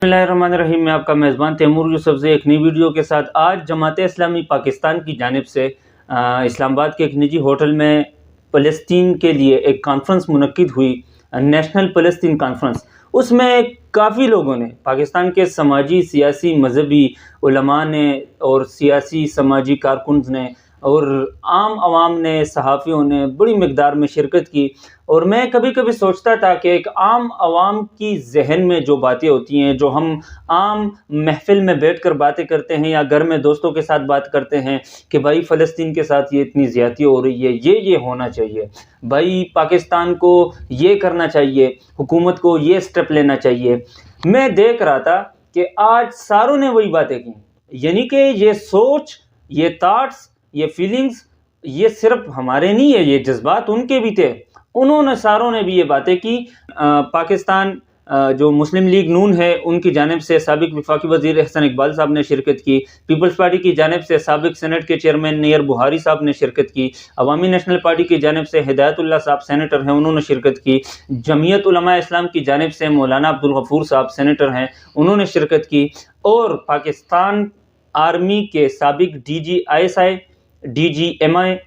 बिस्मिल्लाहिर्रहमानिर्रहीम। मैं आपका मेज़बान तैमूर यूसुफ से एक नई वीडियो के साथ आज जमात इस्लामी पाकिस्तान की जानिब से इस्लामाबाद के एक निजी होटल में फ़लस्तीन के लिए एक कॉन्फ्रेंस मुनक्किद हुई, नेशनल फ़लस्तीन कॉन्फ्रेंस। उसमें काफ़ी लोगों ने, पाकिस्तान के समाजी, सियासी, मजहबी उलमा ने और सियासी समाजी कारकुन ने और आम आवाम ने, सहाफ़ियों ने बड़ी मकदार में शिरकत की। और मैं कभी कभी सोचता था कि एक आम आवाम की जहन में जो बातें होती हैं, जो हम आम महफिल में बैठकर बातें करते हैं या घर में दोस्तों के साथ बात करते हैं कि भाई फ़लस्तीन के साथ ये इतनी ज़्यादती हो रही है, ये होना चाहिए, भाई पाकिस्तान को ये करना चाहिए, हुकूमत को ये स्टेप लेना चाहिए। मैं देख रहा था कि आज सारों ने वही बातें की, यानी कि ये सोच, ये थाट्स, ये फीलिंग्स, ये सिर्फ हमारे नहीं है, ये जज्बात उनके भी थे। उन्होंने सारों ने भी ये बातें की। पाकिस्तान जो मुस्लिम लीग नून है उनकी जानिब से साबिक वफाकी वज़ीर एहसन इकबाल साहब ने शिरकत की। पीपल्स पार्टी की जानिब से साबिक सेनेट के चेयरमैन नैयर बुहारी साहब ने शिरकत की। अवामी नेशनल पार्टी की जानिब से हिदायतुल्लाह साहब सेनेटर हैं, उन्होंने शिरकत की। जमीयत उलमा इस्लाम की जानिब से मौलाना अब्दुल गफूर साहब सेनेटर हैं, उन्होंने शिरकत की। और पाकिस्तान आर्मी के साबिक DG/ISI, DG/MI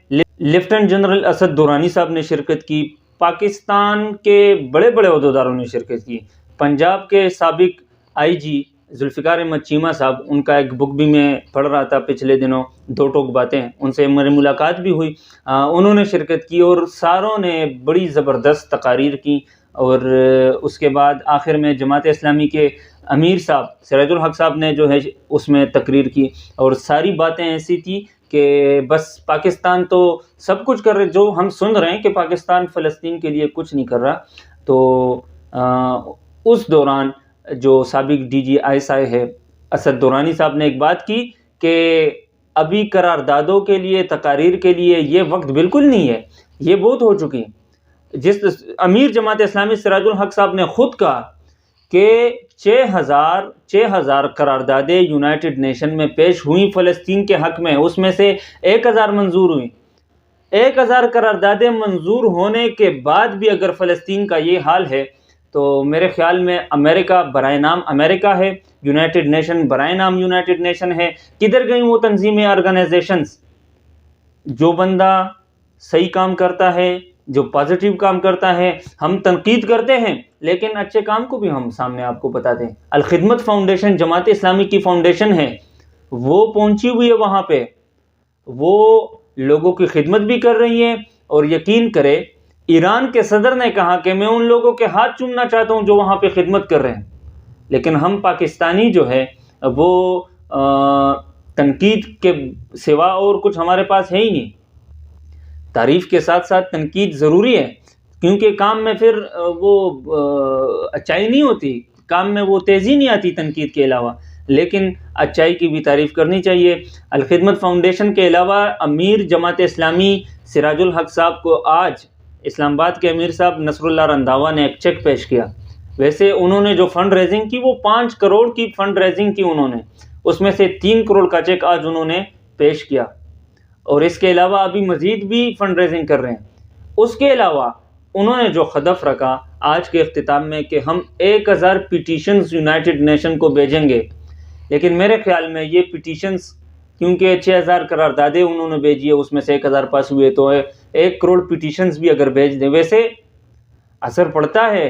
lieutenant general Asad Durrani साहब ने शिरकत की। पाकिस्तान के बड़े बड़े ओहदेदारों ने शिरकत की। पंजाब के साबिक IG जुल्फ़िकार अहमद चीमा साहब, उनका एक बुक भी मैं पढ़ रहा था पिछले दिनों, दो टोक बातें, उनसे मेरी मुलाकात भी हुई। उन्होंने शिरकत की और सारों ने बड़ी ज़बरदस्त तकारीर की। और उसके बाद आखिर में जमात इस्लामी के अमीर साहब सिराजुल हक साहब ने जो है उसमें तकरीर की। और सारी बातें ऐसी थी कि बस पाकिस्तान तो सब कुछ कर रहे, जो हम सुन रहे हैं कि पाकिस्तान फ़लस्तीन के लिए कुछ नहीं कर रहा। तो उस दौरान जो साबिक DG/ISI है असद दुरानी साहब ने एक बात की कि अभी करारदादों के लिए, तकारीर के लिए ये वक्त बिल्कुल नहीं है, ये बहुत हो चुकी है। जिस अमीर जमात इस्लामी सिराजुल हक साहब ने खुद कहा कि 6,000 करारदादें यूनाइटेड नेशन में पेश हुई फ़लस्तीन के हक़ में, उसमें से 1,000 मंजूर हुई। 1,000 करारदादें मंजूर होने के बाद भी अगर फ़लस्तीन का ये हाल है तो मेरे ख्याल में अमेरिका बराए नाम अमेरिका है, यूनाइटेड नेशन बराए नाम यूनाइटेड नेशन है। किधर गई वो तंजीमें, ऑर्गेनाइजेशंस? जो बंदा सही काम करता है, जो पॉजिटिव काम करता है, हम तनकीद करते हैं लेकिन अच्छे काम को भी हम सामने आपको बताते हैं। अल खिदमत फाउंडेशन जमात इस्लामी की फाउंडेशन है, वो पहुंची हुई है वहाँ पे, वो लोगों की खिदमत भी कर रही है। और यकीन करे, ईरान के सदर ने कहा कि मैं उन लोगों के हाथ चूमना चाहता हूँ जो वहाँ पे खिदमत कर रहे हैं। लेकिन हम पाकिस्तानी जो है वो तनकीद के सिवा और कुछ हमारे पास है ही नहीं। तारीफ़ के साथ साथ तनकीद ज़रूरी है, क्योंकि काम में फिर वो अच्छाई नहीं होती, काम में वो तेज़ी नहीं आती तनकीद के अलावा। लेकिन अच्छाई की भी तारीफ़ करनी चाहिए। अल खिदमत फाउंडेशन के अलावा अमीर जमात इस्लामी सिराजुल हक साहब को आज इस्लामाबाद के अमीर साहब नसरुल्लाह रंधावा ने एक चेक पेश किया। वैसे उन्होंने जो फ़ंड रेजिंग की वो 5 करोड़ की फ़ंड रेजिंग की उन्होंने, उसमें से 3 करोड़ का चेक आज उन्होंने पेश किया। और इसके अलावा अभी मज़ीद भी फ़ंड रेजिंग कर रहे हैं। उसके अलावा उन्होंने जो हदफ रखा आज के इख्तिताम में कि हम 1,000 पिटीशंस यूनाइटेड नेशन को भेजेंगे। लेकिन मेरे ख्याल में ये पिटीशंस, क्योंकि 6,000 करारदादें उन्होंने भेजी है, उसमें से 1,000 पास हुए, तो 1 करोड़ पिटीशंस भी अगर भेज दें, वैसे असर पड़ता है।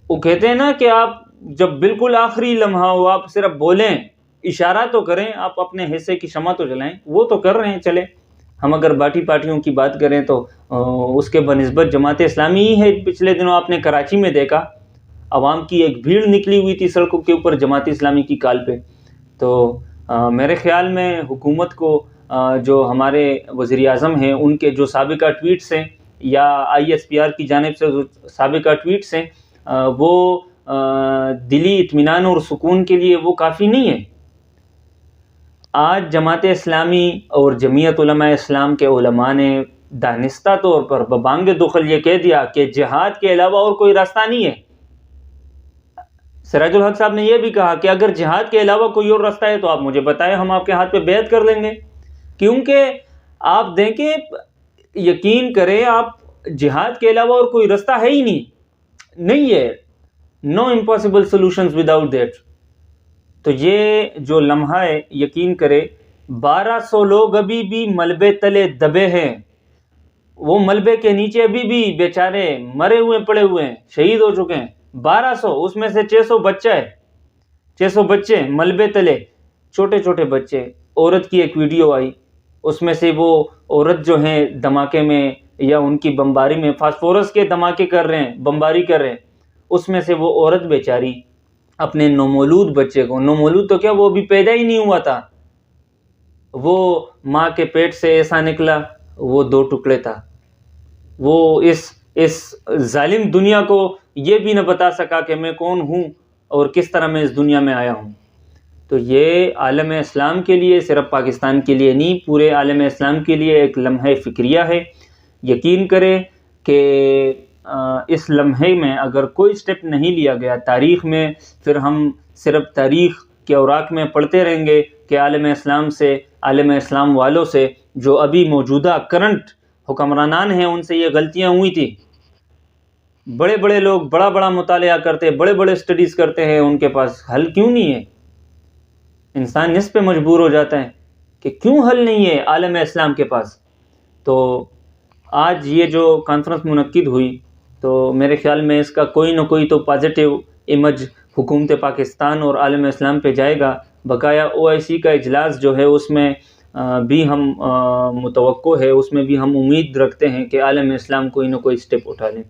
वो कहते हैं ना कि आप जब बिल्कुल आखिरी लम्हा हो, आप सिर्फ बोलें, इशारा तो करें, आप अपने हिस्से की शमा तो जलाएं। वो तो कर रहे हैं। चले, हम अगर बाटी पार्टियों की बात करें तो उसके बनिस्बत जमात इस्लामी ही है। पिछले दिनों आपने कराची में देखा, आवाम की एक भीड़ निकली हुई थी सड़कों के ऊपर जमात इस्लामी की काल पे। तो मेरे ख्याल में हुकूमत को जो हमारे वज़ीर आज़म हैं उनके जो साबिका ट्वीट्स हैं या ISPR की जानिब से जो साबिका ट्वीट्स हैं, वो दिली इत्मीनान और सुकून के लिए वो काफ़ी नहीं है। आज जमात इस्लामी और जमीयत उलमा इस्लाम के उलमा ने दानिस्ता तौर पर बबांग दुखल ये कह दिया कि जिहाद के अलावा और कोई रास्ता नहीं है। सिराजुल हक साहब ने यह भी कहा कि अगर जिहाद के अलावा कोई और रास्ता है तो आप मुझे बताएं, हम आपके हाथ पे बैत कर लेंगे। क्योंकि आप देखें, यकीन करें, आप जिहाद के अलावा और कोई रास्ता है ही नहीं है। نو امپاسبل سولوشنز وداؤٹ دیٹ. تو یہ جو لمحہ ہے یقین کرے 1200 لوگ ابھی بھی ملبے تلے دبے ہیں. وہ ملبے کے نیچے ابھی بھی بیچارے مرے ہوئے پڑے ہوئے ہیں, شہید ہو چکے ہیں 1200. اس میں سے 600 بچہ ہے, 600 بچے ملبے تلے, چھوٹے چھوٹے بچے. عورت کی ایک ویڈیو آئی, اس میں سے وہ عورت جو ہیں دھماکے میں یا ان کی بمباری میں فاسفورس کے دھماکے کر رہے ہیں, بمباری کر رہے ہیں, اس میں سے وہ عورت بیچاری اپنے نومولود بچے کو, نومولود تو کیا وہ ابھی پیدا ہی نہیں ہوا تھا, وہ ماں کے پیٹ سے ایسا نکلا وہ 2 ٹکڑے تھا. وہ اس ظالم دنیا کو یہ بھی نہ بتا سکا کہ میں کون ہوں اور کس طرح میں اس دنیا میں آیا ہوں. تو یہ عالم اسلام کے لیے, صرف پاکستان کے لیے نہیں, پورے عالم اسلام کے لیے ایک لمحہ فکریہ ہے. یقین کرے کہ اس لمحے میں اگر کوئی سٹیپ نہیں لیا گیا تاریخ میں, پھر ہم صرف تاریخ کے اوراق میں پڑھتے رہیں گے کہ عالم اسلام سے, عالم اسلام والوں سے, جو ابھی موجودہ کرنٹ حکمرانان ہیں, ان سے یہ غلطیاں ہوئی تھی. بڑے بڑے لوگ بڑا بڑا مطالعہ کرتے, بڑے بڑے سٹڈیز کرتے ہیں, ان کے پاس حل کیوں نہیں ہے؟ انسان اس پہ مجبور ہو جاتا ہے کہ کیوں حل نہیں ہے عالم اسلام کے پاس. تو آج یہ جو کانفرنس منعقد ہوئی تو میرے خیال میں اس کا کوئی نہ کوئی تو پازیٹیو امیج حکومت پاکستان اور عالم اسلام پہ جائے گا. بقایا OIC کا اجلاس جو ہے اس میں بھی ہم متوقع ہے, اس میں بھی ہم امید رکھتے ہیں کہ عالم اسلام کوئی نہ کوئی سٹیپ اٹھا لیں.